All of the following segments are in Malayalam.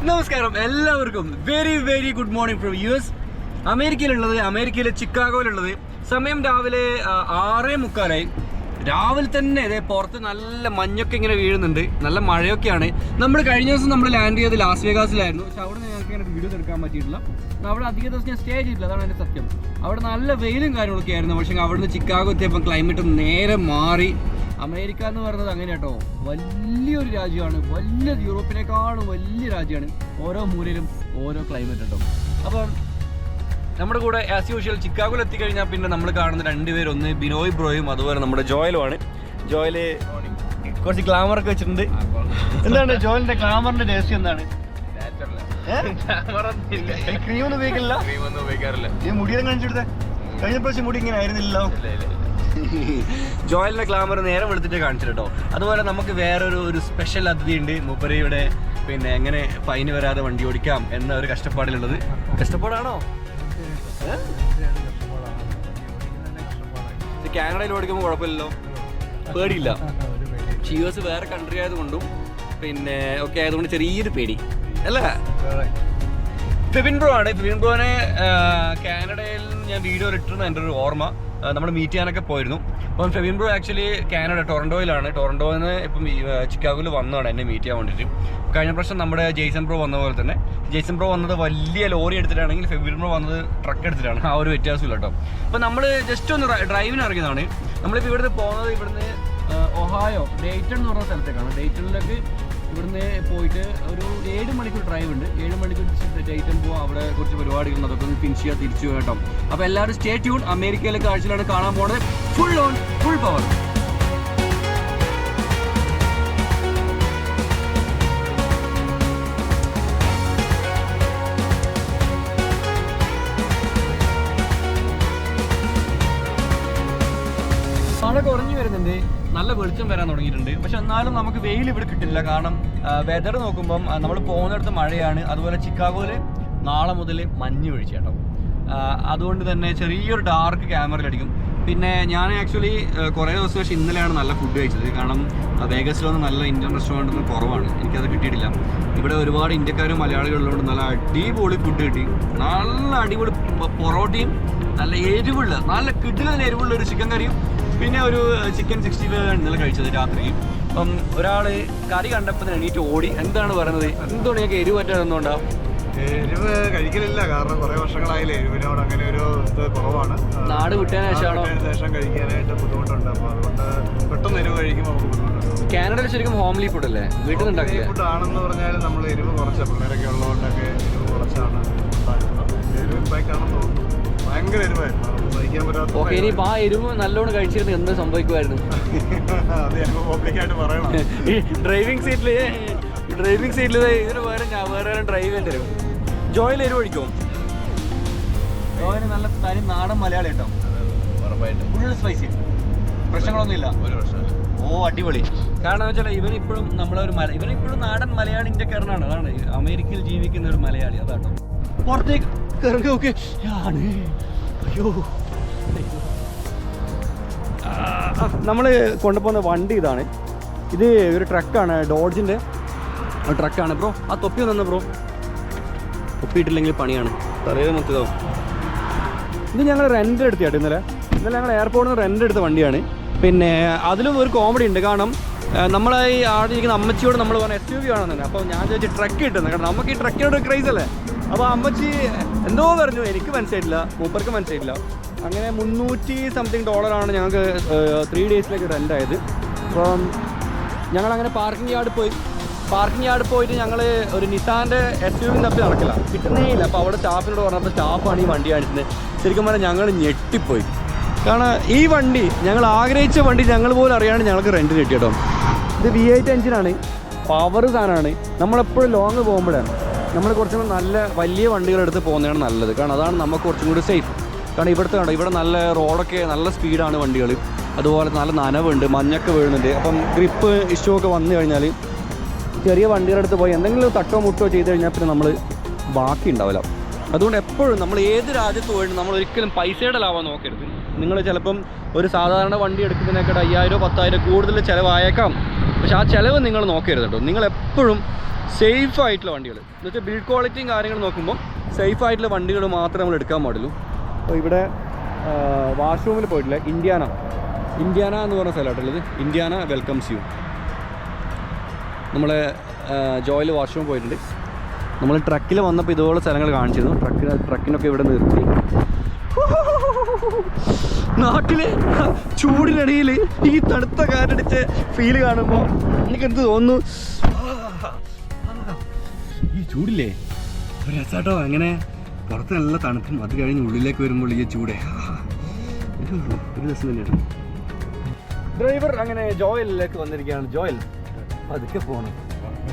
നമസ്കാരം എല്ലാവർക്കും very good morning from US. അമേരിക്കയിലെ ചിക്കാഗോയിലുള്ളത്. സമയം രാവിലെ 6:45. രാവിലെ തന്നെ ഇതേ പുറത്ത് നല്ല മഞ്ഞൊക്കെ ഇങ്ങനെ വീഴുന്നുണ്ട്, നല്ല മഴയൊക്കെയാണ്. നമ്മൾ കഴിഞ്ഞ ദിവസം നമ്മൾ ലാൻഡ് ചെയ്തത് ലാസ് വേഗാസിലായിരുന്നു. പക്ഷെ അവിടെ ഞങ്ങൾക്ക് ഇങ്ങനെ വീഡിയോ എടുക്കാൻ പറ്റിയിട്ടില്ല. അവിടെ അധിക ദിവസം ഞാൻ സ്റ്റേ ചെയ്തിട്ടില്ല, അതാണ് എൻ്റെ സത്യം. അവിടെ നല്ല വെയിലും കാര്യങ്ങളൊക്കെ ആയിരുന്നു. പക്ഷേ അവിടുന്ന് ചിക്കാഗോ എത്തിയപ്പോൾ ക്ലൈമറ്റ് നേരെ മാറി. അമേരിക്ക എന്ന് പറയുന്നത് അങ്ങനെ കേട്ടോ, വലിയൊരു രാജ്യമാണ്, വലിയ യൂറോപ്പിനേക്കാളും വലിയ രാജ്യമാണ്. ഓരോ മൂലയിലും ഓരോ ക്ലൈമറ്റ് കേട്ടോ. അപ്പം നമ്മുടെ കൂടെ ആസ് യൂഷ്വൽ ചിക്കാഗോയിൽ എത്തിക്കഴിഞ്ഞാൽ പിന്നെ നമ്മൾ കാണുന്ന രണ്ടുപേരും, ഒന്ന് ബിനോയ് ബ്രോയും അതുപോലെ നമ്മുടെ ജോയലുമാണ്. ജോയല് കുറച്ച് ഗ്ലാമറൊക്കെ വെച്ചിട്ടുണ്ട്. എന്താണ് ജോയലിന്റെ ഗ്ലാമറിന്റെ രഹസ്യം എന്താണ്? ക്രീമൊന്നും ഉപയോഗിക്കില്ല. ഈ മുടിയൊന്നും കാണിച്ചെടുത്തേ, കഴിഞ്ഞ പ്രാവശ്യം മുടി ഇങ്ങനെ ആയിരുന്നില്ലല്ലോ. ജോയലിന്റെ ഗ്ലാമർ നേരെ എടുത്തിട്ട് കാണിച്ചിട്ടോ. അതുപോലെ നമുക്ക് വേറൊരു സ്പെഷ്യൽ അതിഥി ഉണ്ട്. മൂപ്പരയുടെ പിന്നെ എങ്ങനെ ഫൈന് വരാതെ വണ്ടി ഓടിക്കാം എന്ന ഒരു കഷ്ടപ്പാടിലുള്ളത്. കഷ്ടപ്പാടാണോ? കാനഡയിൽ ഓടിക്കുമ്പോൾ കുഴപ്പമില്ലല്ലോ, പേടിയില്ല. US വേറെ കൺട്രി ആയതുകൊണ്ടും പിന്നെ ഒക്കെ ആയതുകൊണ്ട് ചെറിയൊരു പേടി അല്ലേ? ഫെബിൻ ബ്രോ ആണ്. ഫെബിൻ ബ്രോനെ കാനഡയിൽ ഞാൻ വീഡിയോ ഇട്ടിരുന്ന എൻ്റെ ഒരു ഓർമ്മ. നമ്മൾ മീറ്റ് ചെയ്യാനൊക്കെ പോയിരുന്നു. അപ്പം ഫെബിൻ ബ്രോ ആക്ച്വലി കാനഡ ടൊറൻഡോയിലാണ്. ടൊറൻഡോയിൽ നിന്ന് ഇപ്പം ചിക്കാഗോയിൽ വന്നതാണ് എന്നെ മീറ്റ് ചെയ്യാൻ വേണ്ടിയിട്ട്. കഴിഞ്ഞ പ്രാവശ്യം നമ്മുടെ ജെയ്സൺ ബ്രോ വന്ന പോലെ തന്നെ ജെയ്സൺ ബ്രോ വന്നത് വലിയ ലോറി എടുത്തിട്ടാണെങ്കിൽ ഫെബിൻ ബ്രോ വന്നത് ട്രക്ക് എടുത്തിട്ടാണ്. ആ ഒരു വ്യത്യാസമില്ല കേട്ടോ. അപ്പോൾ നമ്മൾ ജസ്റ്റ് ഒന്ന് ഡ്രൈവിന് ഇറങ്ങിയതാണ്. നമ്മളിപ്പോൾ ഇവിടുന്ന് പോകുന്നത് ഇവിടുന്ന് ഒഹായോ ഡേറ്റൺ എന്ന് പറഞ്ഞ സ്ഥലത്തേക്കാണ്. ഡേറ്റണിലേക്ക് ഇവിടുന്ന് പോയിട്ട് ഒരു 7 മണിക്കൂർ ഡ്രൈവ് ഉണ്ട്. 7 മണിക്കൂർ ഡേറ്റൺ പോകാം. അവിടെ കുറച്ച് പരിപാടികളുണ്ട്, അതൊക്കെ ഒന്ന് ഫിനിഷ് ചെയ്യാൻ തിരിച്ചു കേട്ടോ. അപ്പോൾ എല്ലാവരും സ്റ്റേ ട്യൂൺ. അമേരിക്കയിലെ കാഴ്ചയിലാണ് കാണാൻ പോകുന്നത്. Full power. മഴ കുറഞ്ഞു വരുന്നുണ്ട്, നല്ല വെളിച്ചം വരാൻ തുടങ്ങിയിട്ടുണ്ട്. പക്ഷെ എന്നാലും നമുക്ക് വെയിൽ ഇവിടെ കിട്ടില്ല. കാരണം വെതർ നോക്കുമ്പം നമ്മൾ പോകുന്നിടത്ത് മഴയാണ്. അതുപോലെ ചിക്കാഗോയിൽ നാളെ മുതൽ മഞ്ഞ് വീഴ്ച കേട്ടോ. അതുകൊണ്ട് തന്നെ ചെറിയൊരു ഡാർക്ക് ക്യാമറയിലടിക്കും. പിന്നെ ഞാൻ ആക്ച്വലി കുറേ ദിവസം പക്ഷേ ഇന്നലെയാണ് നല്ല ഫുഡ് കഴിച്ചത്. കാരണം വേഗസിലൊന്നും നല്ല ഇന്ത്യൻ റെസ്റ്റോറൻറ്റൊന്നും കുറവാണ്, എനിക്കത് കിട്ടിയിട്ടില്ല. ഇവിടെ ഒരുപാട് ഇന്ത്യക്കാരും മലയാളികളുള്ളതുകൊണ്ട് നല്ല അടിപൊളി ഫുഡ് കിട്ടി. നല്ല അടിപൊളി പൊറോട്ടയും നല്ല എരിവുള്ള, നല്ല കിടിലൻ എരിവുള്ള ഒരു ചിക്കൻ കറിയും പിന്നെ ഒരു ചിക്കൻ 65 ഇന്നലെ കഴിച്ചത് രാത്രി. അപ്പം ഒരാൾ കറി കണ്ടപ്പോൾ എണീറ്റ് ഓടി. എന്താണ് പറയുന്നത്? എന്തുകൊണ്ട് ഞങ്ങൾക്ക് എരിവ് പറ്റാതെന്നുകൊണ്ടാ? എരിവ് കഴിക്കലില്ല, കാരണം കുറെ വർഷങ്ങളായില്ലേ എരിവിനോട് അങ്ങനെ ഒരു ഇത് കുറവാണ്. നാട് വിട്ടതിന് ശേഷം കഴിക്കാനായിട്ട് ബുദ്ധിമുട്ടുണ്ട്. അപ്പോൾ അതുകൊണ്ട് പെട്ടെന്ന് എരിവ് കഴിക്കുമ്പോൾ നമുക്ക് ബുദ്ധിമുട്ടുണ്ട്. കാനഡയിൽ ശരിക്കും ഹോംലി ഫുഡ് അല്ലേ? വീട്ടിൽ നിന്ന് ഉണ്ടാക്കിയ ഫുഡ് ആണെന്ന് പറഞ്ഞാൽ നമ്മൾ എരിവ് കുറച്ച പിള്ളേരൊക്കെ ഉള്ളതുകൊണ്ടൊക്കെ എരിവ് കുറച്ചാണ് ഉണ്ടാക്കുന്നത്. എരിവ് ഇമ്പാക്റ്റ് ആണെന്ന് തോന്നുന്നു. ഭയങ്കര എരിവായിരുന്നു, സഹിക്കാൻ പറ്റാത്ത. ഓക്കെ, ഇനി ആ എരിവ് നല്ലോണം കഴിച്ചിരുന്നു എന്ത് സംഭവിക്കുമായിരുന്നു? അത് ഞങ്ങൾ പബ്ലിക്കായിട്ട് പറയണം. ഈ ഡ്രൈവിംഗ് സീറ്റിൽ ഇതിന് വേറെ ഡ്രൈവ് ചെയ്യേണ്ടി വരും. ജോയിൽ എരിവ് കഴിക്കും. ജോയിന് നല്ല തനി നാടൻ മലയാളി കേട്ടോ, ഫുൾ സ്പൈസി, പ്രശ്നങ്ങളൊന്നുമില്ല. ഓ അടിപൊളി. കാരണം വെച്ചാൽ ഇവനിപ്പോഴും ഇവനിപ്പോഴും നാടൻ മലയാളി ഇന്ത്യക്കാരനാണ്. അതാണ് അമേരിക്കയിൽ ജീവിക്കുന്ന ഒരു മലയാളി. അതാട്ടോ പുറത്തേക്ക് ഇറങ്ങി നോക്കി ആണ്. അയ്യോ, നമ്മൾ കൊണ്ടുപോകുന്ന വണ്ടി ഇതാണ്. ഇത് ഒരു ട്രക്കാണ്, ഡോഡ്ജിൻ്റെ ട്രക്കാണ്. ബ്രോ ആ തൊപ്പി വന്നു ബ്രോ, തൊപ്പിയിട്ടില്ലെങ്കിൽ പണിയാണ്, തലയിൽ മൊത്തം. ഇത് ഞങ്ങൾ റെൻ്റ് എടുത്തിട്ട് ഇന്നലെ ഞങ്ങൾ എയർപോർട്ടിൽ നിന്ന് റെൻ്റ് എടുത്ത വണ്ടിയാണ്. പിന്നെ അതിലും ഒരു കോമഡി ഉണ്ട്. കാരണം നമ്മളെ ഈ ആടെ ഇരിക്കുന്ന അമ്മച്ചിയോട് നമ്മൾ പറഞ്ഞ SUV ആണെന്ന് തന്നെ. അപ്പോൾ ഞാൻ ചോദിച്ചു ട്രക്ക് കിട്ടുന്നത്, കാരണം നമുക്ക് ഈ ട്രക്കിനോട് ക്രൈസ് അല്ലേ. അപ്പോൾ അമ്മച്ചി എന്തോ പറഞ്ഞു, എനിക്ക് മനസ്സിലായിട്ടില്ല, മൂപ്പർക്ക് മനസ്സിലായിട്ടില്ല. അങ്ങനെ $300 ഞങ്ങൾക്ക് 3 ഡേയ്സിലേക്ക് റെൻ്റ് ആയത്. അപ്പം ഞങ്ങളങ്ങനെ പാർക്കിംഗ് യാർഡ് പോയിട്ട് ഞങ്ങൾ ഒരു നിസാൻ്റെ SUV തപ്പി നടക്കില്ല, കിട്ടുന്നേ ഇല്ല. അപ്പോൾ അവിടെ സ്റ്റാഫിനോട് പറഞ്ഞപ്പോൾ സ്റ്റാഫാണ് ഈ വണ്ടി കാണിക്കുന്നത്. ശരിക്കും പറഞ്ഞാൽ ഞങ്ങൾ ഞെട്ടിപ്പോയി. കാരണം ഈ വണ്ടി ഞങ്ങൾ ആഗ്രഹിച്ച വണ്ടി ഞങ്ങൾ പോലും അറിയാണ്ട് ഞങ്ങൾക്ക് റെൻറ്റ് കിട്ടി കേട്ടോ. ഇത് V8 എഞ്ചിനാണ്, പവർ സാധനമാണ്. നമ്മളെപ്പോഴും ലോങ് പോകുമ്പോഴാണ് നമ്മൾ കുറച്ചും കൂടി നല്ല വലിയ വണ്ടികളെടുത്ത് പോകുന്നതാണ് നല്ലത്. കാരണം അതാണ് നമുക്ക് കുറച്ചും കൂടി സേഫ്. കാരണം ഇവിടെ നല്ല റോഡൊക്കെ നല്ല സ്പീഡാണ് വണ്ടികൾ. അതുപോലെ നല്ല നനവുണ്ട്, മഞ്ഞൊക്കെ വീഴുന്നുണ്ട്. അപ്പം ഗ്രിപ്പ് ഇഷ്യൂവൊക്കെ വന്നു കഴിഞ്ഞാൽ ചെറിയ വണ്ടികളെടുത്ത് പോയി എന്തെങ്കിലും തട്ടോ മുട്ടോ ചെയ്ത് കഴിഞ്ഞാൽ പിന്നെ നമ്മൾ ബാക്കി ഉണ്ടാവില്ല. അതുകൊണ്ട് എപ്പോഴും നമ്മൾ ഏത് രാജ്യത്ത് പോയിട്ട് നമ്മൾ ഒരിക്കലും പൈസയുടെ ലാഭം നോക്കരുത്. നിങ്ങൾ ചിലപ്പം ഒരു സാധാരണ വണ്ടി എടുക്കുന്നതിനേക്കാൾ 5000 10,000 കൂടുതൽ ചിലവായേക്കാം. പക്ഷെ ആ ചിലവ് നിങ്ങൾ നോക്കരുത് കേട്ടോ. നിങ്ങൾ എപ്പോഴും സേഫ് ആയിട്ടുള്ള വണ്ടികൾ എന്ന് വെച്ചാൽ ബിൽഡ് ക്വാളിറ്റിയും കാര്യങ്ങളും നോക്കുമ്പോൾ സേഫ് ആയിട്ടുള്ള വണ്ടികൾ മാത്രമേ നമ്മൾ എടുക്കാൻ പാടുള്ളൂ. അപ്പോൾ ഇവിടെ വാഷ്റൂമിൽ പോയിട്ടില്ല. ഇന്ത്യാന എന്ന് പറഞ്ഞ സ്ഥലമായിട്ടുള്ളത്. Indiana welcomes U. നമ്മൾ ജോയിൽ വാഷ്റൂം പോയിട്ടുണ്ട്. നമ്മൾ ട്രക്കിൽ വന്നപ്പോൾ ഇതുപോലെ സ്ഥലങ്ങൾ കാണിച്ചിരുന്നു. ട്രക്കിനൊക്കെ ഇവിടെ നിർത്തി. നാട്ടിലെ ചൂടിനിടയിൽ ഈ തണുത്ത കാറ്റടിച്ച് ഫീല് കാണുമ്പോൾ എനിക്ക് എന്ത് തോന്നുന്നു, ഈ ചൂടില്ലേ ഒരു രസാട്ടോ. അങ്ങനെ പുറത്ത് നല്ല തണുപ്പും അത് കഴിഞ്ഞ് ഉള്ളിലേക്ക് വരുമ്പോൾ ഈ ചൂടേ ഒരു രസം തന്നെയാണ്. ഡ്രൈവർ അങ്ങനെ ജോയലിലേക്ക് വന്നിരിക്കുകയാണ്. ജോയൽ അതൊക്കെ പോകണം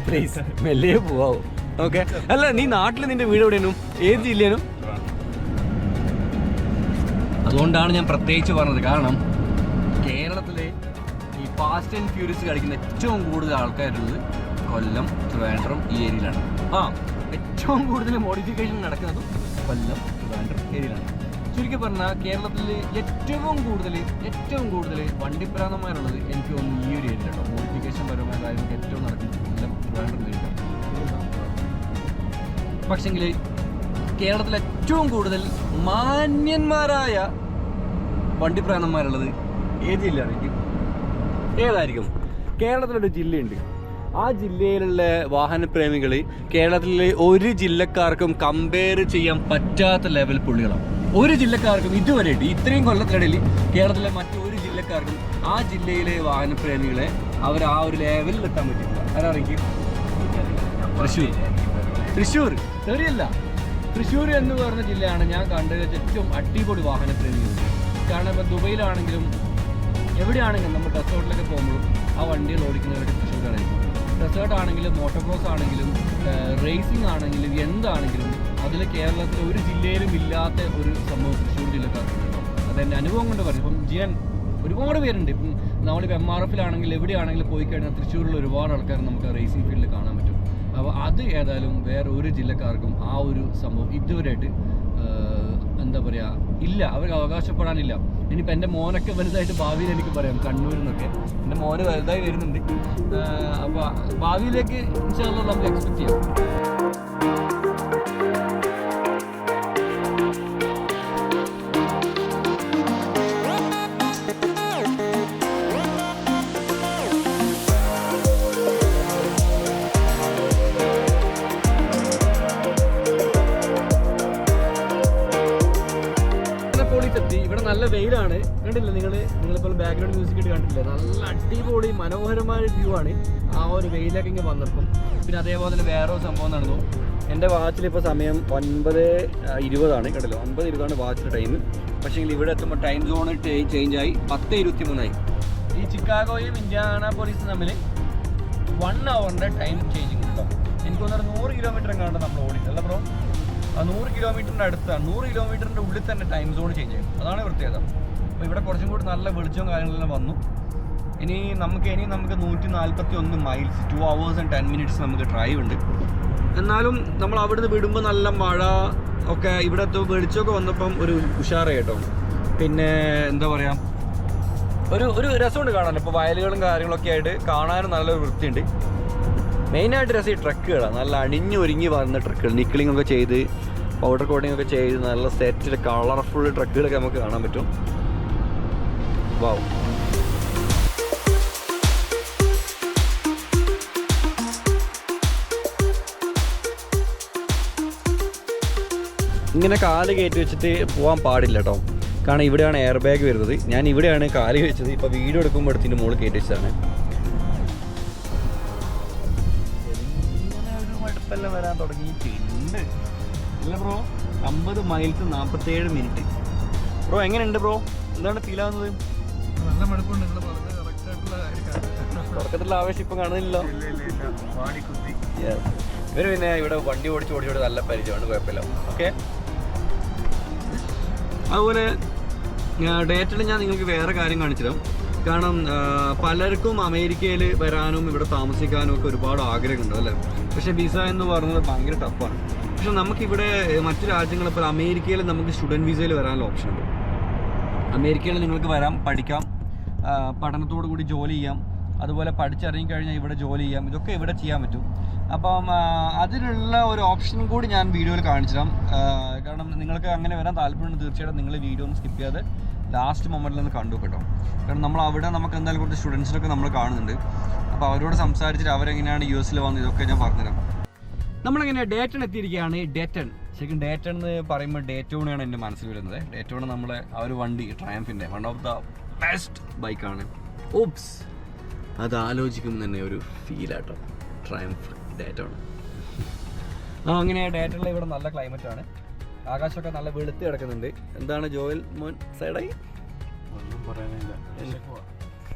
പ്ലീസ്, മെല്ലെ പോവാവോ? ഓക്കെ. അല്ല, നീ നാട്ടിൽ നിന്റെ വീട് എവിടെയാനും ഏത് ജില്ലയിലും? അതുകൊണ്ടാണ് ഞാൻ പ്രത്യേകിച്ച് പറഞ്ഞത്. കാരണം കേരളത്തിലെ ഈ ഫാസ്റ്റ് ആൻഡ് ഫ്യൂരിയസ് കളിക്കുന്ന ഏറ്റവും കൂടുതൽ ആൾക്കാരുള്ളത് കൊല്ലം, ട്രിവാൻഡ്രം ഈ ഏരിയയിലാണ്. ഏറ്റവും കൂടുതൽ മോഡിഫിക്കേഷൻ നടക്കുന്നതും കൊല്ലം, ട്രിവാൻഡ്രം ഏരിയയിലാണ്. ചുരുക്കി പറഞ്ഞാൽ കേരളത്തിൽ ഏറ്റവും കൂടുതൽ വണ്ടിപ്രാന്തന്മാരുള്ളത് എനിക്ക് തോന്നുന്നു ഈ ഒരു ഏരിയയിലാണ്. മോഡിഫിക്കേഷൻ പരമായ കാര്യങ്ങൾക്ക് ഏറ്റവും നടക്കുന്നത് കൊല്ലം, ട്രിവാൻഡ്രം ഏരിയയിലാണ്. പക്ഷെങ്കിൽ കേരളത്തിൽ ഏറ്റവും കൂടുതൽ മാന്യന്മാരായ വണ്ടിപ്രാന്തന്മാരുള്ളത് ഏത് ജില്ലയാണ്? ഏതായിരിക്കും? കേരളത്തിലൊരു ജില്ലയുണ്ട്. ആ ജില്ലയിലുള്ള വാഹനപ്രേമികൾ കേരളത്തിലെ ഒരു ജില്ലക്കാർക്കും കമ്പയർ ചെയ്യാൻ പറ്റാത്ത ലെവൽ പുള്ളികളാണ്. ഒരു ജില്ലക്കാർക്കും ഇതുവരെയായിട്ട് ഇത്രയും കൊല്ലത്തിനിടയിൽ കേരളത്തിലെ മറ്റൊരു ജില്ലക്കാർക്കും ആ ജില്ലയിലെ വാഹനപ്രേമികളെ അവർ ആ ഒരു ലെവലിൽ എത്താൻ പറ്റില്ല. ആരാണെങ്കിൽ തൃശ്ശൂർ ശരിയല്ല. തൃശ്ശൂർ എന്ന് പറഞ്ഞ ജില്ലയാണ് ഞാൻ കണ്ടത് ഏറ്റവും അടിപൊളി വാഹനപ്രേമികൾ. കാരണം ഇപ്പോൾ ദുബൈയിലാണെങ്കിലും എവിടെയാണെങ്കിലും നമ്മൾ ഡെസേർട്ടിലൊക്കെ പോകുമ്പോഴും ആ വണ്ടികൾ ഓടിക്കുന്നവരുടെ തൃശ്ശൂരായിരിക്കും. ഡെസേർട്ട് ആണെങ്കിലും മോട്ടോക്രോസ് ആണെങ്കിലും റേസിംഗ് ആണെങ്കിലും എന്താണെങ്കിലും അതിൽ കേരളത്തിലെ ഒരു ജില്ലയിലും ഇല്ലാത്ത ഒരു സംഭവം തൃശ്ശൂർ ജില്ലക്കാർക്കുണ്ടോ. അതെൻ്റെ അനുഭവം കൊണ്ട് പറയും. ഇപ്പം ചെയ്യാൻ ഒരുപാട് പേരുണ്ട്. ഇപ്പം നമ്മളിപ്പോൾ MRF-ലാണെങ്കിൽ എവിടെയാണെങ്കിലും പോയി കഴിഞ്ഞാൽ തൃശ്ശൂരിൽ ഒരുപാട് ആൾക്കാർ നമുക്ക് റേസിംഗ് ഫീൽഡിൽ കാണാൻ പറ്റും. അപ്പോൾ അത് ഏതായാലും വേറെ ഒരു ജില്ലക്കാർക്കും ആ ഒരു സംഭവം ഇതുവരെയായിട്ട് എന്താ പറയുക ഇല്ല, അവർക്ക് അവകാശപ്പെടാനില്ല. ഇനിയിപ്പോൾ എൻ്റെ മോനൊക്കെ വലുതായിട്ട് ഭാവിയിൽ എനിക്ക് പറയാം, കണ്ണൂരിൽ നിന്നൊക്കെ എൻ്റെ മോന് വലുതായി വരുന്നുണ്ട്. അപ്പോൾ ഭാവിയിലേക്ക് ഇൻഷാ അല്ലാഹ് നമുക്ക് എക്സ്പെക്ട് ചെയ്യാം. ഇവിടെ നല്ല വെയിലാണ്, കണ്ടില്ല നിങ്ങളിപ്പോൾ ബാക്ക്ഗ്രൗണ്ട് മ്യൂസിക് ഇട്ട് കണ്ടില്ലേ? നല്ല അടിപൊളി മനോഹരമായ വ്യൂ ആണ് ആ ഒരു വെയിലൊക്കെ ഇങ്ങനെ വന്നപ്പം. പിന്നെ അതേപോലെ തന്നെ വേറെ സംഭവം നടന്നു. എൻ്റെ വാച്ചിലിപ്പോൾ സമയം 9:20 കണ്ടല്ലോ. 9:20 വാച്ചിൻ്റെ ടൈം. പക്ഷേ ഇവിടെ എത്തുമ്പോൾ ടൈം സോൺ ചേഞ്ച് ആയി 10:23 ഈ ചിക്കാഗോയും ഇൻഡിയാനാപോളിസും തമ്മിൽ 1 hourൻ്റെ ടൈം ചേഞ്ചിങ് കേട്ടോ. എനിക്ക് തോന്നുന്നത് 100 കിലോമീറ്റർ എങ്ങാണ്ട് നമ്മൾ ഓടിച്ചല്ല ബ്രോ. ആ 100 കിലോമീറ്ററിൻ്റെ അടുത്താണ്. 100 കിലോമീറ്ററിൻ്റെ ഉള്ളിൽ തന്നെ ടൈം സോൺ ചേഞ്ച് ചെയ്യും. അതാണ് പ്രത്യേകത. അപ്പോൾ ഇവിടെ കുറച്ചും കൂടി നല്ല വെളിച്ചവും കാര്യങ്ങളെല്ലാം വന്നു. ഇനി നമുക്ക് 141 മൈൽസ് 2 hours and 10 minutes നമുക്ക് ഡ്രൈവ് ഉണ്ട്. എന്നാലും നമ്മൾ അവിടുന്ന് വിടുമ്പോൾ നല്ല മഴ ഒക്കെ ഇവിടെ വെളിച്ചമൊക്കെ വന്നപ്പം ഒരു ഉഷാറായി കേട്ടോ. പിന്നെ എന്താ പറയുക, ഒരു രസമുണ്ട് കാണാൻ. ഇപ്പോൾ വയലുകളും കാര്യങ്ങളൊക്കെ ആയിട്ട് കാണാനും നല്ലൊരു വൃത്തിയുണ്ട്. മെയിനായിട്ട് രസം ഈ ട്രക്കുകളാണ്. നല്ല അണിഞ്ഞൊരുങ്ങി വരുന്ന ട്രക്കുകൾ, നിക്കിളിംഗ് ഒക്കെ ചെയ്ത് പൗഡർ കോട്ടിംഗ് ഒക്കെ ചെയ്ത് നല്ല സെറ്റിൽ കളർഫുൾ ട്രക്കുകളൊക്കെ നമുക്ക് കാണാൻ പറ്റും. വാവ്. ഇങ്ങനെ കാല് കയറ്റി വെച്ചിട്ട് പോകാൻ പാടില്ല കേട്ടോ. കാരണം ഇവിടെയാണ് എയർ ബാഗ് വരുന്നത്. ഞാൻ ഇവിടെയാണ് കാല് വെച്ചത്. ഇപ്പോൾ വീഡിയോ എടുക്കുമ്പോൾ എടുത്തിൻ്റെ മുകളിൽ കയറ്റി വെച്ചതാണ്. മടുപ്പെല്ലാം വരാൻ തുടങ്ങിയിട്ടുണ്ട് അല്ല ബ്രോ. 50 miles 47 minute. ബ്രോ എങ്ങനെയുണ്ട് ബ്രോ? എന്താണ് ഫീൽ ആവുന്നത്? നല്ല മടുപ്പുണ്ട്. നിങ്ങൾ പറഞ്ഞത് കറക്റ്റ് ആയിട്ടുള്ള കാര്യമാണ്. തുടക്കത്തിലുള്ള ആവേശം ഇപ്പം കാണുന്നില്ലല്ലോ. ഇവർ പിന്നെ ഇവിടെ വണ്ടി ഓടിച്ച് നല്ല പരിചയമാണ്, കുഴപ്പമില്ല. ഓക്കെ. അതുപോലെ ഡേറ്റിൽ ഞാൻ നിങ്ങൾക്ക് വേറെ കാര്യം കാണിച്ചിടാം. കാരണം പലർക്കും അമേരിക്കയിൽ വരാനും ഇവിടെ താമസിക്കാനും ഒക്കെ ഒരുപാട് ആഗ്രഹമുണ്ട് അല്ലേ. പക്ഷേ വിസ എന്ന് പറയുന്നത് ഭയങ്കര ടഫാണ്. പക്ഷെ നമുക്കിവിടെ മറ്റു രാജ്യങ്ങളിപ്പോൾ അമേരിക്കയിൽ നമുക്ക് സ്റ്റുഡൻറ്റ് വിസയിൽ വരാനുള്ള ഓപ്ഷൻ ഉണ്ട്. അമേരിക്കയിൽ നിങ്ങൾക്ക് വരാം, പഠിക്കാം, പഠനത്തോടു കൂടി ജോലി ചെയ്യാം. അതുപോലെ പഠിച്ചിറങ്ങി കഴിഞ്ഞാൽ ഇവിടെ ജോലി ചെയ്യാം, ഇതൊക്കെ ഇവിടെ ചെയ്യാൻ പറ്റും. അപ്പം അതിനുള്ള ഒരു ഓപ്ഷനും കൂടി ഞാൻ വീഡിയോയിൽ കാണിച്ചു തരാം. കാരണം നിങ്ങൾക്ക് അങ്ങനെ വരാൻ താല്പര്യമുണ്ട് തീർച്ചയായിട്ടും നിങ്ങൾ വീഡിയോ ഒന്ന് സ്കിപ്പ് ചെയ്യാതെ ലാസ്റ്റ് മൊമെൻറ്റിൽ ഒന്ന് കണ്ടു കേട്ടോ. കാരണം നമ്മൾ അവിടെ നമുക്ക് എന്തായാലും കുറച്ച് സ്റ്റുഡൻസിനൊക്കെ നമ്മൾ കാണുന്നുണ്ട്. അപ്പോൾ അവരോട് സംസാരിച്ചിട്ട് അവരെങ്ങനെയാണ് US വന്നത് ഇതൊക്കെ ഞാൻ പറഞ്ഞുതരാം. നമ്മളിങ്ങനെ ഡേറ്റൺ എത്തിയിരിക്കുകയാണ്. ഡേറ്റൺ ശരിക്കും ഡേറ്റൺ എന്ന് പറയുമ്പോൾ ഡേറ്റോണാണ് എൻ്റെ മനസ്സിൽ വരുന്നത്. ഡേറ്റോൺ നമ്മളെ ആ ഒരു വണ്ടി ട്രയംഫിൻ്റെ വൺ ഓഫ് ദ ബെസ്റ്റ് ബൈക്കാണ്. ഓപ്സ് അത് ആലോചിക്കുമ്പോൾ തന്നെ ഒരു ഫീലാട്ടോ. ട്രയംഫ് ഡേറ്റോൺ. അങ്ങനെ ഡേറ്റണിൽ ഇവിടെ നല്ല ക്ലൈമറ്റാണ്. ആകാശമൊക്കെ നല്ല വെളുത്ത് കിടക്കുന്നുണ്ട്. എന്താണ് ജോയൽ മോൻ സൈഡായി? ഒന്നും പറയാനില്ല.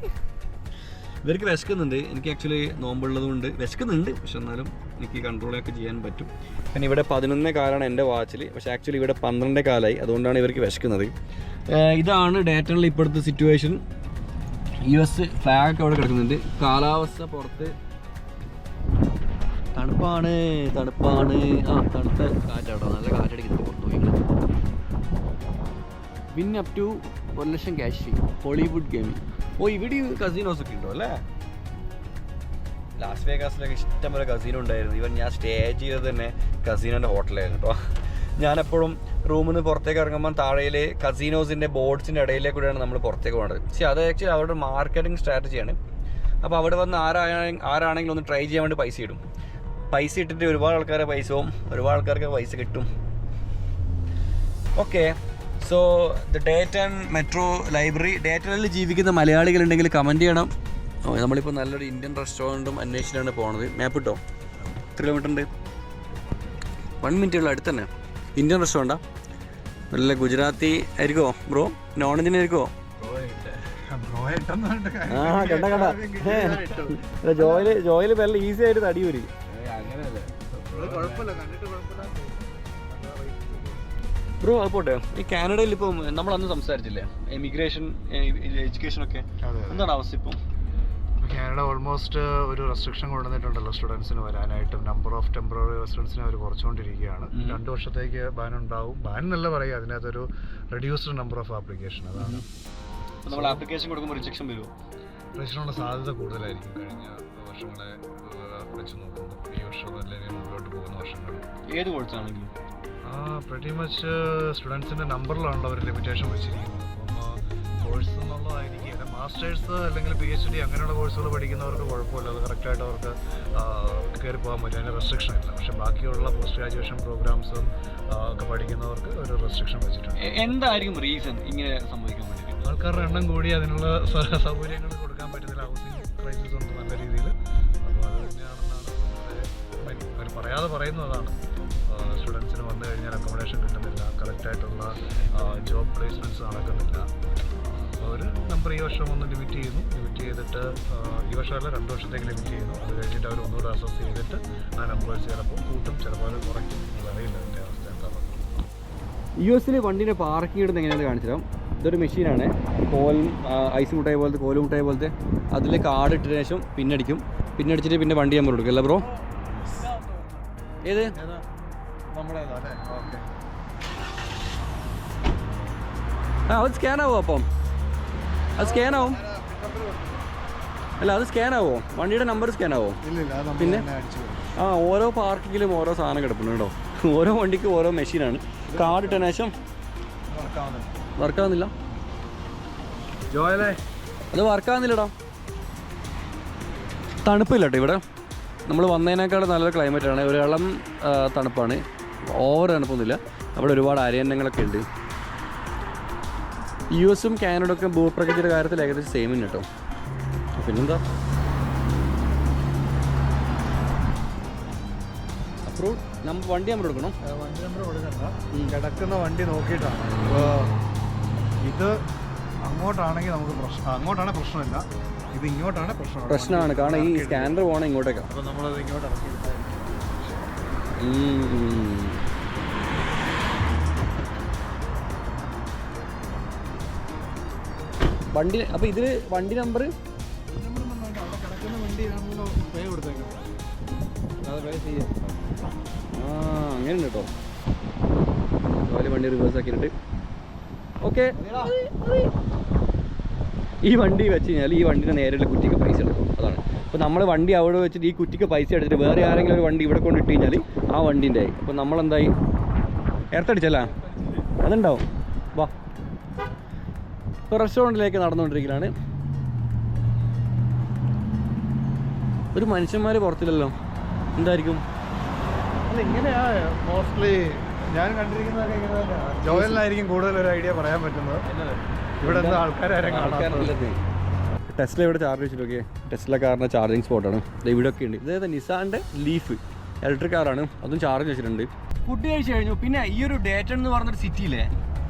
ഇവർക്ക് വിശക്കുന്നുണ്ട്. എനിക്ക് ആക്ച്വലി നോമ്പുള്ളത് കൊണ്ട് വിശക്കുന്നുണ്ട്, പക്ഷെ എന്നാലും എനിക്ക് കൺട്രോളൊക്കെ ചെയ്യാൻ പറ്റും. പിന്നെ ഇവിടെ 11 കാലാണ് എൻ്റെ വാച്ചിൽ, പക്ഷേ ആക്ച്വലി ഇവിടെ 12 കാലായി. അതുകൊണ്ടാണ് ഇവർക്ക് വിശക്കുന്നത്. ഇതാണ് ഡേറ്റണിൽ ഇപ്പോഴത്തെ സിറ്റുവേഷൻ. US ഫ്ലാഗൊക്കെ അവിടെ കിടക്കുന്നുണ്ട്. കാലാവസ്ഥ പുറത്ത് തണുപ്പാണ്. തണുത്ത കാറ്റാട്ടോ, നല്ല കാറ്റടിക്കുന്നത് പുറത്ത് പോയി. വിൻ അപ് ടു 1 ലക്ഷം ക്യാഷ്. Hollywood gaming. ഇവിടെ കസീനോസ് ഒക്കെ ഉണ്ടോ അല്ലേ? ലാസ് വേഗാസിലൊക്കെ ഇഷ്ടംപോലെ കസീനോ ഉണ്ടായിരുന്നു. ഇവൻ ഞാൻ സ്റ്റേ ചെയ്തത് തന്നെ കസീനോൻ്റെ ഹോട്ടലായിരുന്നു കേട്ടോ. ഞാനെപ്പോഴും റൂമിൽ നിന്ന് പുറത്തേക്ക് ഇറങ്ങുമ്പോൾ താഴെയിൽ കസീനോസിൻ്റെ ബോർഡ്സിൻ്റെ ഇടയിലേക്കൂടെയാണ് നമ്മൾ പുറത്തേക്ക് പോകുന്നത്. പക്ഷേ അത് ആക്ച്വലി അവരുടെ മാർക്കറ്റിംഗ് സ്ട്രാറ്റജിയാണ്. അപ്പോൾ അവിടെ വന്ന് ആരാണെങ്കിലും ഒന്ന് ട്രൈ ചെയ്യാൻ വേണ്ടി പൈസ ഇടും. പൈസ ഇട്ടിട്ട് ഒരുപാട് ആൾക്കാരെ പൈസ പോവും, ഒരുപാട് ആൾക്കാർക്ക് പൈസ കിട്ടും. Okay, so the Dayton metro library. ഡേറ്റണിൽ ജീവിക്കുന്ന മലയാളികളുണ്ടെങ്കിൽ കമൻറ്റ് ചെയ്യണം. നമ്മളിപ്പോൾ നല്ലൊരു ഇന്ത്യൻ റെസ്റ്റോറൻറ്റും അന്വേഷിച്ചിട്ടാണ് പോകുന്നത്. മാപ്പ് ഇട്ടോ? എത്ര കിലോമീറ്റർ ഉണ്ട്? 1 മിനിറ്റുള്ള അടുത്ത് തന്നെ ഇന്ത്യൻ റെസ്റ്റോറൻറ്റാ. നല്ല ഗുജറാത്തി ആയിരിക്കുമോ ബ്രോ? നോൺ ഇന്ത്യൻ ആയിരിക്കുമോ? കണ്ട ജോയില് നല്ല ഈസി ആയിട്ട് തടി വരും. ബ്രോ അത് പോട്ടെ, ഈ കാനഡയിൽ ഇപ്പം നമ്മളന്ന് സംസാരിച്ചില്ലേ എമിഗ്രേഷൻ എഡ്യൂക്കേഷൻ ഒക്കെ, എന്താണ് അവസ്ഥ ഇപ്പം? കാനഡ ഓൾമോസ്റ്റ് ഒരു റെസ്ട്രിക്ഷൻ കൊണ്ടുവന്നിട്ടുണ്ടല്ലോ സ്റ്റുഡൻസിന് വരാനായിട്ടും. നമ്പർ ഓഫ് ടെമ്പററി റെസിഡൻസിനെ അവർ കുറച്ചുകൊണ്ടിരിക്കുകയാണ്. 2 വർഷത്തേക്ക് ബാൻ ഉണ്ടാവും. ബാൻ എന്നല്ല പറയുക, അതിനകത്തൊരു റെഡ്യൂസ്ഡ് നമ്പർ ഓഫ് ആപ്ലിക്കേഷൻ. അതാണ് നമ്മൾ ആപ്ലിക്കേഷൻ കൊടുക്കുമ്പോൾ റിജക്ഷൻ വരുമോ? റിജക്ഷനുള്ള സാധ്യത കൂടുതലായിരിക്കും കഴിഞ്ഞ വർഷങ്ങളെ വെച്ച് നോക്കുമ്പോൾ. ഈ വർഷം അല്ലെങ്കിൽ മുന്നോട്ട് പോകുന്ന വർഷങ്ങളിൽ ഏത് കോഴ്സാണെങ്കിലും പ്രതി മച്ച് സ്റ്റുഡൻസിൻ്റെ നമ്പറിലാണല്ലോ അവർ ലിമിറ്റേഷൻ വെച്ചിരിക്കുന്നത്. അപ്പം കോഴ്സ് എന്നുള്ളതായിരിക്കും. മാസ്റ്റേഴ്സ് അല്ലെങ്കിൽ PhD അങ്ങനെയുള്ള കോഴ്സുകൾ പഠിക്കുന്നവർക്ക് കുഴപ്പമില്ല, അത് കറക്റ്റായിട്ട് അവർക്ക് കയറി പോകാൻ പറ്റും, അതിന് റെസ്ട്രിക്ഷൻ ഇല്ല. പക്ഷേ ബാക്കിയുള്ള പോസ്റ്റ് ഗ്രാജുവേഷൻ പ്രോഗ്രാംസും ഒക്കെ പഠിക്കുന്നവർക്ക് ഒരു റെസ്ട്രിക്ഷൻ വെച്ചിട്ടുണ്ട്. എന്തായിരിക്കും റീസൺ ഇങ്ങനെ സംഭവിക്കാൻ വേണ്ടി? ആൾക്കാരുടെ എണ്ണം കൂടി, അതിനുള്ള സൗകര്യങ്ങൾ കൊടുക്കാൻ പറ്റുന്നില്ല. ഹൗസിംഗ് ക്രൈസിസ് ഉണ്ട് നല്ല രീതിയിൽ. അപ്പോൾ അത് തന്നെയാണെന്നാണ് അവർ പറയാതെ പറയുന്നതാണ്. സ്റ്റുഡൻസിന് വന്നു കഴിഞ്ഞാൽ അക്കോമഡേഷൻ കിട്ടുന്നില്ല, കറക്റ്റായിട്ടുള്ള ജോബ് പ്ലേസ്മെൻറ്റ്സ് നടക്കുന്നില്ല. അപ്പോൾ ഒരു നമ്പർ ഈ വർഷം ഒന്ന് ലിമിറ്റ് ചെയ്യുന്നു. ലിമിറ്റ് ചെയ്തിട്ട് ഈ വർഷമല്ല 2 വർഷത്തേക്ക് ലിമിറ്റ് ചെയ്യുന്നു. അത് കഴിഞ്ഞിട്ട് അവർ ഒന്നുകൂടെ അസസ് ചെയ്തിട്ട് ആ നമ്പേഴ്സ് ചിലപ്പോൾ കൂട്ടും, ചിലപ്പോൾ അത് കുറയ്ക്കും. അറിയില്ല അതിൻ്റെ അവസ്ഥ എന്താണെന്ന്. US വണ്ടിൻ്റെ പാർക്കിംഗ് ഇടുന്ന എങ്ങനെയാണെന്ന് കാണിച്ചു തരാം. ഇതൊരു മെഷീനാണ്, ഐസ് മുട്ടായി പോലത്തെ, കോല് മുട്ടായി പോലത്തെ. അതിൽ കാർഡ് ഇട്ടതിന് ശേഷം പിന്നടിക്കും. പിന്നടിച്ചിട്ട് പിന്നെ വണ്ടി നമ്പർ കൊടുക്കും അല്ലേ ബ്രോ? ഏത് അത് സ്കാനാവോ? അപ്പം അത് സ്കാനാവും അല്ല, അത് സ്കാനാവോ? വണ്ടിയുടെ നമ്പർ സ്കാനാവോ? പിന്നെ ഓരോ പാർക്കിങ്ങിലും ഓരോ സാധനം കിടപ്പുണ്ട് കേട്ടോ. ഓരോ വണ്ടിക്കും ഓരോ മെഷീനാണ്. കാർഡ് ഇട്ടതിന് ശേഷം വർക്കാവുന്നില്ല. അത് വർക്കാവുന്നില്ലടാ. തണുപ്പില്ല കേട്ടോ ഇവിടെ. നമ്മൾ വന്നതിനേക്കാൾ നല്ലൊരു ക്ലൈമറ്റാണ്. ഒരു ഇളം തണുപ്പാണ്, ഓവർ തണുപ്പൊന്നുമില്ല. അവിടെ ഒരുപാട് അരയന്നങ്ങളൊക്കെ ഉണ്ട്. US കാനഡയൊക്കെ ഭൂപ്രകൃതിയുടെ കാര്യത്തിൽ ഏകദേശം സെയിം തന്നെ കേട്ടോ. പിന്നെന്താ അപ്രൂവ് വണ്ടി നമ്പർ കൊടുക്കണം. വണ്ടി നമ്പർ കൊടുക്കണ്ട, കിടക്കുന്ന വണ്ടി നോക്കിയിട്ടാണ്. ഇത് അങ്ങോട്ടാണെങ്കിൽ നമുക്ക് പ്രശ്നം, അങ്ങോട്ടാണെങ്കിൽ പ്രശ്നമില്ല. ഇത് ഇങ്ങോട്ടാണ് പ്രശ്നമാണ്. കാരണം ഈ സ്കാനർ പോകണം ഇങ്ങോട്ടേക്കാണ്. അപ്പോൾ നമ്മളത് ഇങ്ങോട്ട് ഇറക്കി വണ്ടി. അപ്പോൾ ഇതിൽ വണ്ടി നമ്പർ അവിടെ കിടക്കുന്ന വണ്ടി നമ്മൾ പേ കൊടുത്തേക്കാം. അത് പേ ചെയ്യാം. അങ്ങനെ കേട്ടോ. അതുപോലെ വണ്ടി റിവേഴ്സ് ആക്കിയിട്ട് ഓക്കെ. ഈ വണ്ടി വെച്ച് കഴിഞ്ഞാൽ ഈ വണ്ടിയുടെ നേരെയുള്ള കുറ്റിക്ക് പൈസ എടുക്കും. അതാണ്. അപ്പോൾ നമ്മൾ വണ്ടി അവിടെ വെച്ചിട്ട് ഈ കുറ്റിക്ക് പൈസ എടുത്തിട്ട് വേറെ ആരെങ്കിലും ഒരു വണ്ടി ഇവിടെ കൊണ്ട് ഇട്ട് കഴിഞ്ഞാൽ ആ വണ്ടീൻ്റെ ആയി. അപ്പോൾ നമ്മളെന്തായി എർത്തടിച്ചല്ല അതുണ്ടാവും. വാ, ഇപ്പോൾ റെസ്റ്റോറൻറ്റിലേക്ക് നടന്നുകൊണ്ടിരിക്കലാണ്. ഒരു മനുഷ്യന്മാർ പുറത്തില്ലല്ലോ, എന്തായിരിക്കും? അല്ല, ഇങ്ങനെയാ മോസ്റ്റ്ലി ഞാൻ കണ്ടിരിക്കുന്നതൊക്കെ ഇങ്ങനെ തന്നെയാണ്. ജോയലിനായിരിക്കും കൂടുതൽ ഒരു ഐഡിയ പറയാൻ പറ്റുന്നത്. ഇവിടെ എന്താ ആൾക്കാരും കാണാറില്ല. ടെസ്ല ഇവിടെ ചാർജ് വെച്ചിട്ടൊക്കെ, ടെസ്ല കാറിൻ്റെ ചാർജിങ് സ്പോട്ടാണ് ഇവിടെ ഒക്കെ ഉണ്ട്. ഇതേത് നിസാൻ്റെ ലീഫ് ഇലക്ട്രിക് കാറാണ്, അതും ചാർജ് വെച്ചിട്ടുണ്ട്. ഫുഡ് കഴിച്ച് കഴിഞ്ഞു. പിന്നെ ഈ ഒരു ഡേറ്റൺ എന്ന് പറഞ്ഞൊരു സിറ്റിയിലെ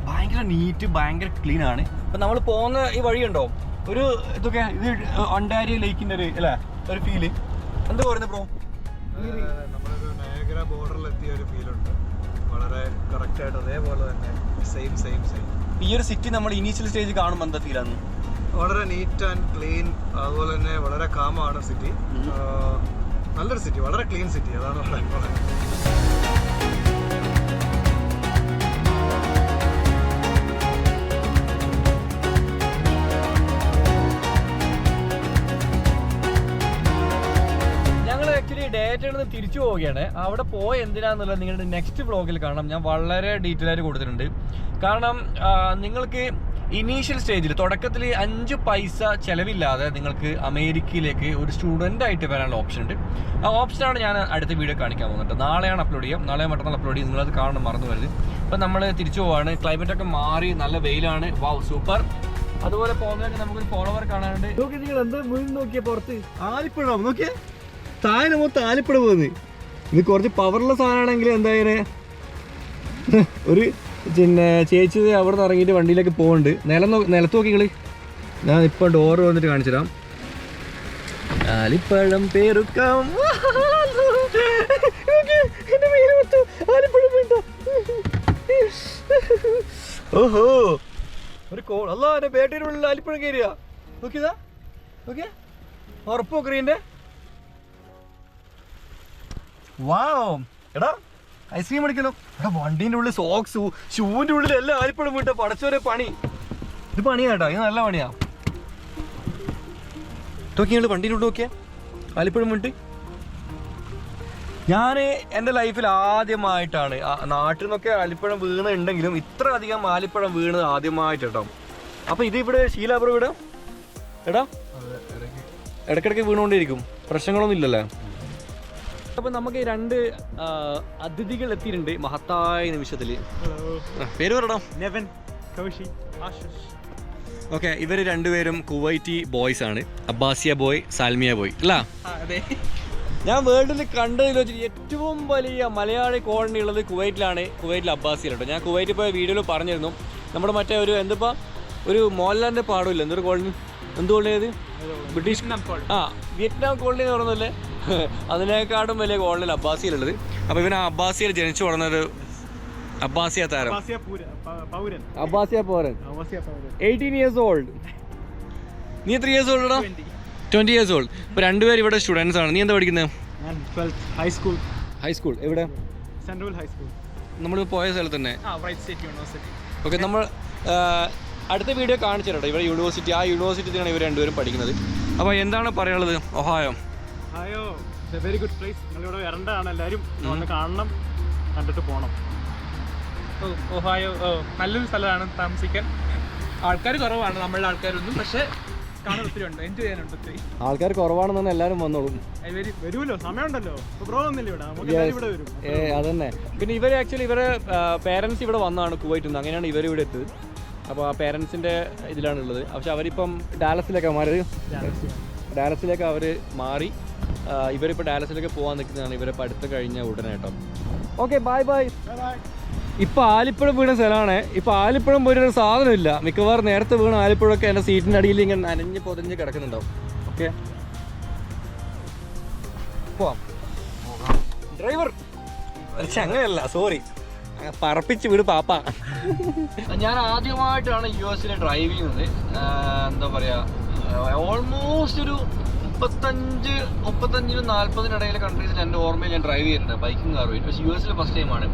ഭയങ്കര നീറ്റ്, ഭയങ്കര ക്ലീൻ ആണ്. അപ്പം നമ്മൾ പോകുന്ന ഈ വഴിയുണ്ടോ ഒരു ഇതൊക്കെ ഇത് ഒണ്ടാരിയോ ലേക്കിൻ്റെ ഒരു അല്ലേ ഒരു ഫീല്. എന്താ പറയുന്നത് ബ്രോ? നമ്മളൊരു നയഗ്ര ബോർഡറിൽ എത്തിയ ഒരു ഫീലുണ്ട്. വളരെ കറക്റ്റായിട്ട് അതേപോലെ തന്നെ സെയിം. ഈ ഒരു സിറ്റി നമ്മൾ ഇനീഷ്യൽ സ്റ്റേജ് കാണുമ്പോൾ എന്താ ഫീലാണ്? വളരെ നീറ്റ് ആൻഡ് ക്ലീൻ, അതുപോലെ തന്നെ വളരെ കാമാണ് സിറ്റി. നല്ലൊരു സിറ്റി, വളരെ ക്ലീൻ സിറ്റി, അതാണ് പറയുന്നത്. ഡേറ്റയിൽ നിന്ന് തിരിച്ചു പോവുകയാണ്. അവിടെ പോയ എന്തിനാന്നുള്ളത് നിങ്ങളുടെ നെക്സ്റ്റ് വ്ളോഗിൽ കാണാം. ഞാൻ വളരെ ഡീറ്റെയിൽ ആയിട്ട് കൊടുത്തിട്ടുണ്ട്. കാരണം നിങ്ങൾക്ക് ഇനീഷ്യൽ സ്റ്റേജിൽ തുടക്കത്തിൽ 5 പൈസ ചിലവില്ലാതെ നിങ്ങൾക്ക് അമേരിക്കയിലേക്ക് ഒരു സ്റ്റുഡൻ്റ് ആയിട്ട് വരാനുള്ള ഓപ്ഷൻ ഉണ്ട്. ആ ഓപ്ഷനാണ് ഞാൻ അടുത്ത വീഡിയോ കാണിക്കാൻ പോകുന്നത്. നാളെയാണ് അപ്ലോഡ് ചെയ്യാം, നാളെ മറ്റന്നാൾ അപ്ലോഡ് ചെയ്യും. നിങ്ങളത് കാണണം, മറന്നു വരുത്. അപ്പം നമ്മൾ തിരിച്ചു പോവാണ്. ക്ലൈമറ്റൊക്കെ മാറി, നല്ല വെയിലാണ്. വാവ്, സൂപ്പർ. അതുപോലെ പോകുന്നതൊക്കെ നമുക്കൊരു ഫോളോവർ കാണാനുണ്ട്. നോക്കി, നിങ്ങൾ എന്താ മുന്നിൽ നോക്കിയാൽ പുറത്ത് ആലിപ്പഴം നോക്കിയേ, താഴെ മൊത്തം ആലിപ്പഴം പോകുന്നത്. ഇത് കുറച്ച് പവറുള്ള സാധനമാണെങ്കിൽ എന്തായാലും ഒരു പിന്നെ ചേച്ചി അവിടെ നിന്ന് ഇറങ്ങിയിട്ട് വണ്ടിയിലേക്ക് പോകുന്നുണ്ട്. നിലത്ത് നോക്കിങ്ങൾ, ഞാൻ ഇപ്പോൾ ഡോറ് വന്നിട്ട് കാണിച്ചു തരാം. ആലിപ്പഴം പേരുക്കാം. ഓഹോ, ഒരു കോൾ അല്ല, എൻ്റെ പേട്ടയിലുള്ള ആലിപ്പഴം കയറിയാ. നോക്കിയതാ, നോക്കിയാ ഉറപ്പ് നോക്കറിയൻ്റെ. വാവ്, എടാ ഐസ്ക്രീം അടിക്കലോ. എടാ വണ്ടീൻ്റെ ഉള്ളിൽ സോക്സ്, ഷൂവിൻ്റെ ഉള്ളിൽ എല്ലാം ആലിപ്പഴം വീട്ടാ. പടച്ചോരെ പണി, ഇത് പണിയാ കേട്ടോ, ഇത് നല്ല പണിയാ. നോക്കിയാൽ വണ്ടീൻ്റെ ഉള്ളിൽ നോക്കിയാ ആലിപ്പഴം വീട്ട്. ഞാൻ എൻ്റെ ലൈഫിൽ ആദ്യമായിട്ടാണ് നാട്ടിൽ നിന്നൊക്കെ ആലിപ്പഴം വീണുണ്ടെങ്കിലും ഇത്ര അധികം ആലിപ്പഴം വീണത് ആദ്യമായിട്ട് കേട്ടോ. അപ്പോൾ ഇത് ഇവിടെ ശീലാപുരം ഇവിടെ എടാ ഇടയ്ക്കിടയ്ക്ക് വീണുകൊണ്ടിരിക്കും, പ്രശ്നങ്ങളൊന്നും ഇല്ലല്ലേ. അപ്പോൾ നമുക്ക് 2 അതിഥികൾ എത്തിയിട്ടുണ്ട് മഹത്തായ നിമിഷത്തിൽ. പേര് പറയണം. നെവൻ, കൗശി, ആശിഷ്. ഓക്കെ, ഇവർ രണ്ടുപേരും കുവൈറ്റി ബോയ്സ് ആണ്. അബ്ബാസിയ ബോയ്, സാൽമിയ ബോയ് അല്ല. അതെ, ഞാൻ വേൾഡിൽ കണ്ടതിൽ വെച്ചിട്ട് ഏറ്റവും വലിയ മലയാളി കോളനി ഉള്ളത് കുവൈറ്റിലാണ്. കുവൈറ്റിൽ അബ്ബാസിയിലുണ്ട്. ഞാൻ കുവൈറ്റിൽ പോയ വീഡിയോയിൽ പറഞ്ഞിരുന്നു. നമ്മുടെ മറ്റേ ഒരു എന്തിപ്പോൾ ഒരു മോഹൻലാലിൻ്റെ പാടമില്ല, എന്തൊരു കോളനി, എന്ത് കോളനി? ബ്രിട്ടീഷ് വിയറ്റ്നാം കോളനി എന്ന് പറയുന്നല്ലേ, അതിനേക്കാളും വലിയ കോളനിയിൽ അബ്ബാസിയിലുള്ളത്. അപ്പോൾ ഇവൻ അബ്ബാസിയിൽ ജനിച്ചു വളർന്നൊരു അബ്ബാസിയ താരം, അബ്ബാസിയ പൗരൻ, 18 years old. നീ എത്ര ഇയേഴ്സ് ഓൾഡ്? 20 years old. ഇപ്പോൾ രണ്ടുപേരും ഇവിടെ സ്റ്റുഡൻസ് ആണ്. നീ എന്താ പഠിക്കുന്നത്? ഹൈസ്കൂൾ എവിടെ? Central high school. നമ്മൾ പോയ സ്ഥലത്ത് തന്നെ. ഓക്കെ, നമ്മൾ അടുത്ത വീഡിയോ കാണിച്ചു തരട്ടോ ഇവിടെ യൂണിവേഴ്സിറ്റി. ആ യൂണിവേഴ്സിറ്റിയാണ് ഇവർ രണ്ടുപേരും പഠിക്കുന്നത്. അപ്പോൾ എന്താണ് പറയാനുള്ളത്? Ohio very good place. നിങ്ങളിവിടെ വരേണ്ടതാണ്, എല്ലാവരും കാണണം, കണ്ടിട്ട് പോകണം. ഒഹായോ നല്ലൊരു സ്ഥലമാണ് താമസിക്കാൻ. ആൾക്കാർ കുറവാണ്, നമ്മളുടെ ആൾക്കാരൊന്നും, പക്ഷേ കാണാൻ ഒത്തിരി ഉണ്ട്, എൻജോയ് ചെയ്യാനുണ്ട് ഒത്തിരി. ആൾക്കാർ കുറവാണെന്ന് എല്ലാവരും വന്നോളും. വരുമല്ലോ, സമയമുണ്ടല്ലോ. ബ്രോ ഒന്നില്ല ഇവിടെ, ഇവിടെ വരും. അതന്നെ. പിന്നെ ഇവർ ആക്ച്വലി ഇവരെ പേരൻസ് ഇവിടെ വന്നാണ് കുവൈറ്റിൽ നിന്ന്, അങ്ങനെയാണ് ഇവർ ഇവിടെ എത്തുന്നത്. അപ്പോൾ ആ പേരൻസിൻ്റെ ഇതിലാണുള്ളത്. പക്ഷെ അവരിപ്പം ഡാലസിലേക്ക് അവർ മാറി. ഇവരിപ്പോൾ ഡാലസിലേക്ക് പോകാൻ നിൽക്കുന്നതാണ്. ഇവരെ പഠിത്തം കഴിഞ്ഞ ഉടനെ കേട്ടോ. Okay, bye bye. ഇപ്പോൾ ആലിപ്പഴം വീണ സ്ഥലമാണ്. ഇപ്പോൾ ആലിപ്പഴം പോയിട്ടൊരു സാധനമില്ല. മിക്കവാറും നേരത്തെ വീണ ആലിപ്പഴമൊക്കെ എൻ്റെ സീറ്റിൻ്റെ അടിയിൽ ഇങ്ങനെ നനഞ്ഞ് പൊതിഞ്ഞ് കിടക്കുന്നുണ്ടാവും. ഓക്കെ, പോവാം. ഡ്രൈവർ അങ്ങനെയല്ല, സോറി, പറപ്പിച്ച് വിട് പാപ്പ. ഞാൻ ആദ്യമായിട്ടാണ് US ഡ്രൈവ് ചെയ്യുന്നത്. എന്താ പറയുക, ഓൾമോസ്റ്റ് ഒരു 35-40 ഇടയിൽ കൺട്രീസിൽ എൻ്റെ ഓർമ്മയിൽ ഞാൻ ഡ്രൈവ് ചെയ്തിട്ടുണ്ട് ബൈക്കിംഗ് കാർ പോയിട്ട്. പക്ഷേ US ഫസ്റ്റ് ടൈമാണ്.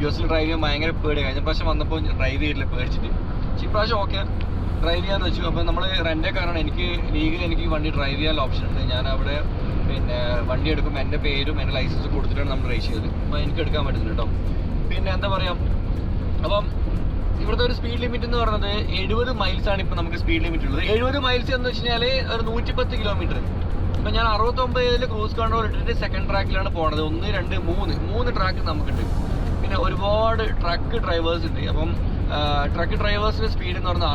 US ഡ്രൈവ് ചെയ്യാൻ ഭയങ്കര പേടി. കഴിഞ്ഞ പ്രാവശ്യം വന്നപ്പോൾ ഡ്രൈവ് ചെയ്തില്ല പേടിച്ചിട്ട്. പക്ഷേ ഇപ്രാവശ്യം ഓക്കെ, ഡ്രൈവ് ചെയ്യാന്ന് വെച്ചു. അപ്പോൾ നമ്മൾ റെൻ്റേ കാറാണ്. എനിക്ക് ലീഗലി എനിക്ക് വണ്ടി ഡ്രൈവ് ചെയ്യാനുള്ള ഓപ്ഷൻ ഉണ്ട്. ഞാൻ അവിടെ പിന്നെ വണ്ടി എടുക്കുമ്പോൾ എൻ്റെ പേരും എൻ്റെ ലൈസൻസും കൊടുത്തിട്ടാണ് നമ്മൾ രജിസ്റ്റർ ചെയ്തത്. അപ്പോൾ എനിക്ക് എടുക്കാൻ പറ്റുന്നില്ല കേട്ടോ. പിന്നെ എന്താ പറയുക, അപ്പം ഇവിടുത്തെ ഒരു സ്പീഡ് ലിമിറ്റ് എന്ന് പറയുന്നത് 70 മൈൽസാണ് ഇപ്പോൾ നമുക്ക് സ്പീഡ് ലിമിറ്റ് ഉള്ളത്. 70 മൈൽസ് എന്ന് വെച്ച് കഴിഞ്ഞാൽ ഒരു 110 കിലോമീറ്റർ. അപ്പം ഞാൻ 69 ക്രൂസ് കൺട്രോൾ ഇട്ടിട്ട് സെക്കൻഡ് ട്രാക്കിലാണ് പോണത്. 1, 2, 3 ട്രാക്ക് നമുക്കുണ്ട്. പിന്നെ ഒരുപാട് ട്രക്ക് ഡ്രൈവേഴ്സ് ഉണ്ട്. അപ്പം ട്രക്ക് ഡ്രൈവേഴ്സിൻ്റെ സ്പീഡ് എന്ന് പറഞ്ഞാൽ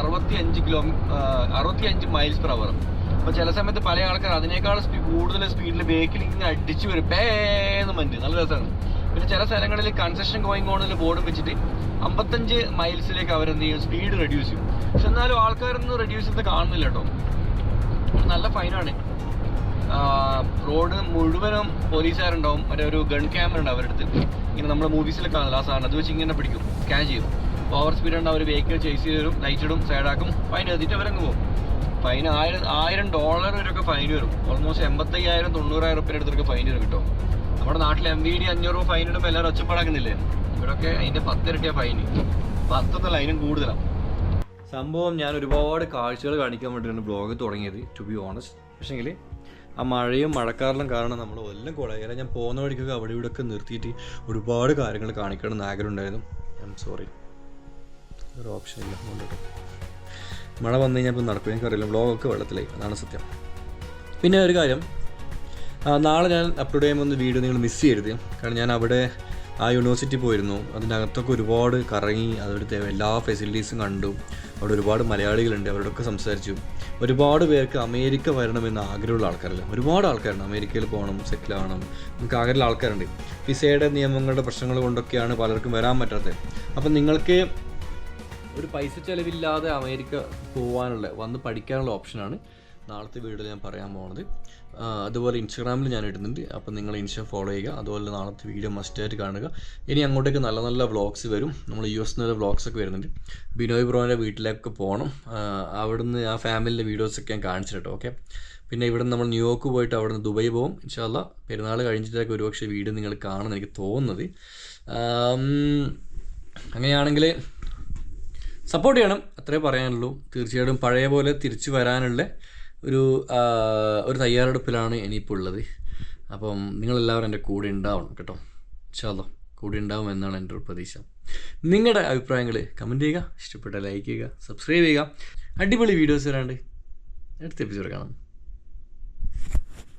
65 മൈൽസ് പെർ അവർ. അപ്പോൾ ചില സമയത്ത് പല ആൾക്കാർ അതിനേക്കാൾ കൂടുതൽ സ്പീഡിൽ ബേക്കിൽ ഇങ്ങനെ അടിച്ചു വരും, പേന്ന് മഞ്ഞ് നല്ല രസമാണ്. പിന്നെ ചില സ്ഥലങ്ങളിൽ കൺസെഷൻ ഗോയിങ് ഓണിൽ ബോർഡും വെച്ചിട്ട് 55 മൈൽസിലേക്ക് അവരെന്ത് ചെയ്യും, സ്പീഡ് റെഡ്യൂസ് ചെയ്യും. പക്ഷെ എന്നാലും ആൾക്കാരൊന്നും റെഡ്യൂസ് ചെയ്ത് കാണുന്നില്ല കേട്ടോ. നല്ല ഫൈനാണ്. റോഡ് മുഴുവനും പോലീസുകാരുണ്ടാവും. മറ്റേ ഒരു ഗൺ ക്യാമറ ഉണ്ട് അവരുടെ അടുത്ത്. ഇങ്ങനെ നമ്മുടെ മൂവീസിലൊക്കെ കാണില്ല ആ സാധനം. അത് വെച്ച് ഇങ്ങനെ പിടിക്കും, സ്കാൻ ചെയ്യും. ഓവർ സ്പീഡ് ഉണ്ട്, അവർ വെഹിക്കിൾ ചേസ് ചെയ്ത് വരും, ലൈറ്റ് ഇടും, സൈഡാക്കും, ഫൈൻ എഴുതിയിട്ട് അവരങ്ങ് പോകും. ഫൈൻ $1000 വരെയൊക്കെ ഫൈൻ വരും. ഓൾമോസ്റ്റ് 85,000 90,000 റുപ്യ അടുത്തൊക്കെ ഫൈൻ വരും കിട്ടും. നമ്മുടെ നാട്ടിൽ MVD 500 രൂപ ഫൈൻ ഇടുമ്പോൾ എല്ലാവരും ഒച്ചപ്പാടാക്കുന്നില്ലേ? ഇവിടെയൊക്കെ അതിൻ്റെ 10 ഇരട്ടിയാണ് ഫൈന്. 10 എന്നല്ല, അതിനും കൂടുതലാണ് സംഭവം. ഞാൻ ഒരുപാട് കാഴ്ചകൾ കാണിക്കാൻ വേണ്ടിയിട്ടാണ് ബ്ലോഗ് തുടങ്ങിയത്, ടു ബി ഓണസ്റ്റ്. പക്ഷേങ്കിൽ ആ മഴയും മഴക്കാറിലും കാരണം നമ്മൾ എല്ലാം കുളയല്ല. ഞാൻ പോകുന്ന വഴിക്കൊക്കെ അവിടെ ഇവിടെയൊക്കെ നിർത്തിയിട്ട് ഒരുപാട് കാര്യങ്ങൾ കാണിക്കണമെന്ന് ആഗ്രഹം ഉണ്ടായിരുന്നു. ഐ എം സോറി, ഒരു ഓപ്ഷൻ ഇല്ല കൊണ്ടിട്ട്. മഴ വന്നു കഴിഞ്ഞാൽ ഇപ്പം നടക്കും, എനിക്കറിയില്ല. ബ്ലോഗൊക്കെ വെള്ളത്തിലായി, അതാണ് സത്യം. പിന്നെ ഒരു കാര്യം, നാളെ ഞാൻ അപ്ലോഡ് ചെയ്യുമ്പോൾ ഒന്ന് വീഡിയോ നിങ്ങൾ മിസ് ചെയ്യരുത്. കാരണം ഞാൻ അവിടെ ആ യൂണിവേഴ്സിറ്റി പോയിരുന്നു. അതിൻ്റെ അകത്തൊക്കെ ഒരുപാട് കറങ്ങി, അവിടുത്തെ എല്ലാ ഫെസിലിറ്റീസും കണ്ടു. അവിടെ ഒരുപാട് മലയാളികളുണ്ട്, അവരോടൊക്കെ സംസാരിച്ചു. ഒരുപാട് പേർക്ക് അമേരിക്ക വരണമെന്ന് ആഗ്രഹമുള്ള ആൾക്കാരല്ല, ഒരുപാട് ആൾക്കാരുണ്ട്. അമേരിക്കയിൽ പോകണം, സെറ്റിൽ ആവണം, നമുക്ക് ആഗ്രഹമുള്ള ആൾക്കാരുണ്ട്. വിസയുടെ നിയമങ്ങളുടെ പ്രശ്നങ്ങൾ കൊണ്ടൊക്കെയാണ് പലർക്കും വരാൻ പറ്റാത്തത്. അപ്പം നിങ്ങൾക്ക് ഒരു പൈസ ചിലവില്ലാതെ അമേരിക്ക പോകാനുള്ള, വന്ന് പഠിക്കാനുള്ള ഓപ്ഷനാണ് നാളത്തെ വീഡിയോയിൽ ഞാൻ പറയാൻ പോകുന്നത്. അതുപോലെ ഇൻസ്റ്റാഗ്രാമിൽ ഞാൻ ഇടുന്നുണ്ട്. അപ്പം നിങ്ങൾ ഇൻസ്റ്റ ഫോളോ ചെയ്യുക. അതുപോലെ നാളത്തെ വീഡിയോ മസ്റ്റായിട്ട് കാണുക. ഇനി അങ്ങോട്ടേക്ക് നല്ല നല്ല വ്ളോഗ്സ് വരും. നമ്മൾ US നിന്ന് വ്ളോഗ്സൊക്കെ വരുന്നുണ്ട്. ബിനോയ് ബ്രോൻ്റെ വീട്ടിലേക്ക് പോകണം. അവിടുന്ന് ആ ഫാമിലിൻ്റെ വീഡിയോസൊക്കെ ഞാൻ കാണിച്ചിട്ടോ. ഓക്കെ. പിന്നെ ഇവിടെ നമ്മൾ ന്യൂയോർക്ക് പോയിട്ട് അവിടെ നിന്ന് ദുബായ് പോകും ഇൻഷാ അല്ലാ. പെരുന്നാൾ കഴിഞ്ഞിട്ടൊക്കെ ഒരുപക്ഷെ വീഡിയോ നിങ്ങൾ കാണുമെന്ന് എനിക്ക് തോന്നുന്നത്. അങ്ങനെയാണെങ്കിൽ സപ്പോർട്ട് ചെയ്യണം, അത്രേ പറയാനുള്ളൂ. തീർച്ചയായിട്ടും പഴയ പോലെ തിരിച്ചു വരാനുള്ള ഒരു തയ്യാറെടുപ്പിലാണ് ഇനിയിപ്പോൾ ഉള്ളത്. അപ്പം നിങ്ങളെല്ലാവരും എൻ്റെ കൂടെ ഉണ്ടാവണം കേട്ടോ. ഇൻഷാ അല്ലാ കൂടെ ഉണ്ടാവും എന്നാണ് എൻ്റെ ഒരു പ്രതീക്ഷ. നിങ്ങളുടെ അഭിപ്രായങ്ങൾ കമൻറ്റ് ചെയ്യുക, ഇഷ്ടപ്പെട്ട ലൈക്ക് ചെയ്യുക, സബ്സ്ക്രൈബ് ചെയ്യുക. അടിപൊളി വീഡിയോസ് വരാണ്ട് അടുത്ത എപ്പിസോഡ് കാണാം.